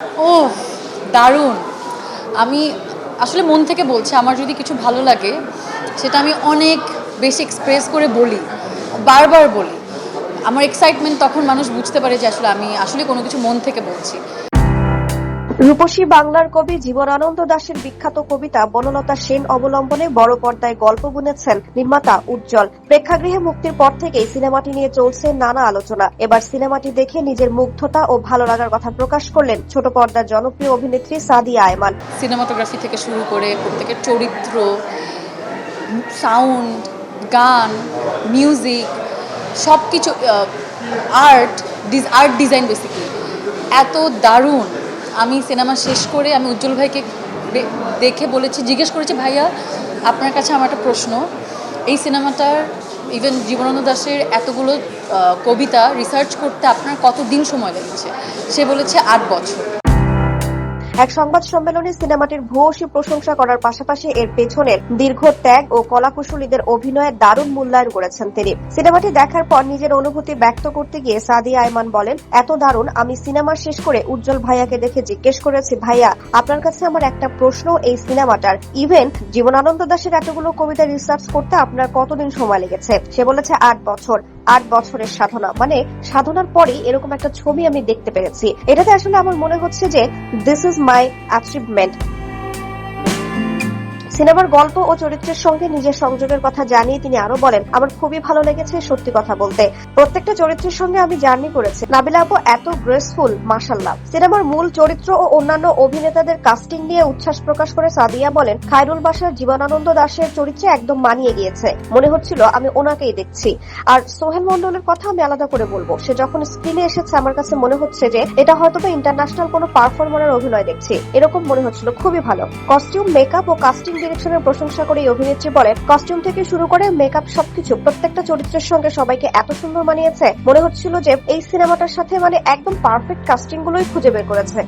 ও দারুণ। আমি আসলে মন থেকে বলছি, আমার যদি কিছু ভালো লাগে সেটা আমি অনেক বেশি এক্সপ্রেস করে বলি, বারবার বলি। আমার এক্সাইটমেন্ট তখন মানুষ বুঝতে পারে যে আসলে আমি আসলে কোনো কিছু মন থেকে বলছি। রূপসী বাংলার কবি জীবনানন্দ দাশের বিখ্যাত কবিতা বনলতা সেন অবলম্বনে বড় পর্দায় গল্প বুনেছেন নির্মাতা উজ্জ্বল। প্রেক্ষাগৃহে মুক্তির পর থেকেই সিনেমাটি নিয়ে চলছে নানা আলোচনা। এবার সিনেমাটি দেখে নিজের মুগ্ধতা ও ভালো লাগার কথা প্রকাশ করলেন ছোট পর্দার জনপ্রিয় অভিনেত্রী সাদিয়া আয়মান। সিনেমাটোগ্রাফি থেকে শুরু করে প্রত্যেকের চরিত্র, সাউন্ড, গান, মিউজিক, সব কিছু, আর্ট ডিজাইন বেসিক্যালি এত দারুণ। আমি সিনেমা শেষ করে আমি উজ্জ্বল ভাইকে দেখে বলেছি, জিজ্ঞেস করেছি, ভাইয়া আপনার কাছে আমার একটা প্রশ্ন, এই সিনেমাটার ইভেন জীবনানন্দ দাশের এতগুলো কবিতা রিসার্চ করতে আপনার কতদিন সময় লেগেছে? সে বলেছে ৮ বছর। এক সংবাদ সম্মেলনে সিনেমাটির ভূয়সী প্রশংসা করার পাশাপাশি এর পেছনের দীর্ঘ ত্যাগ ও কলাকুশলীদের অভিনয়ের দারুণ মূল্যায়ন করেছেন তিনি। সিনেমাটি দেখার পর নিজের অনুভূতি ব্যক্ত করতে গিয়ে সাদিয়া আয়মান বলেন, এত দারুণ, আমি সিনেমা শেষ করে উজ্জ্বল ভাইয়াকে দেখে জিজ্ঞেস করেছি, ভাইয়া আপনার কাছে আমার একটা প্রশ্ন, এই সিনেমাটার ইভেন জীবনানন্দ দাশের এতগুলো কবিতা রিসার্চ করতে আপনার কতদিন সময় লেগেছে? সে বলেছে ৮ বছর। ৮ বছরের সাধনা, মানে সাধনার পরেই এরকম একটা ছবি আমি দেখতে পেরেছি। এটাতে আসলে আমার মনে হচ্ছে যে দিস ইজ মাই অ্যাচিভমেন্ট। সিনেমার গল্প ও চরিত্রের সঙ্গে নিজের সংযোগের কথা জানিয়ে তিনি আরো বলেন, আমার খুবই ভালো লেগেছে, সত্যি কথা বলতে প্রত্যেকটা চরিত্রের সঙ্গে আমি জার্নি করেছি। নাবিলা আপু এত গ্রেসফুল, মাশাআল্লাহ। সিনেমার মূল চরিত্র ও অন্যান্য অভিনেতাদের কাস্টিং নিয়ে উচ্ছ্বাস প্রকাশ করে সাদিয়া বলেন, খায়রুল বাশার জীবনানন্দ দাশের চরিত্রে একদম মানিয়ে গিয়েছে, মনে হচ্ছিল আমি ওনাকেই দেখছি। আর সোহেল মন্ডলের কথা আমি আলাদা করে বলবো, সে যখন স্ক্রিনে এসেছে আমার কাছে মনে হচ্ছে যে এটা হয়তো বা ইন্টারন্যাশনাল কোনো পারফর্মারের অভিনয় দেখছি, এরকম মনে হচ্ছিল। খুবই ভালো কস্টিউম, মেকআপ ও কাস্টিং ডিরেকশনের প্রশংসা করে এই অভিনেত্রী বলেন, কস্টিউম থেকে শুরু করে মেকআপ সবকিছু প্রত্যেকটা চরিত্রের সঙ্গে সবাইকে এত সুন্দর মানিয়েছে, মনে হচ্ছিল যে এই সিনেমাটার সাথে মানে একদম পারফেক্ট কাস্টিং গুলোই খুঁজে বের করেছে।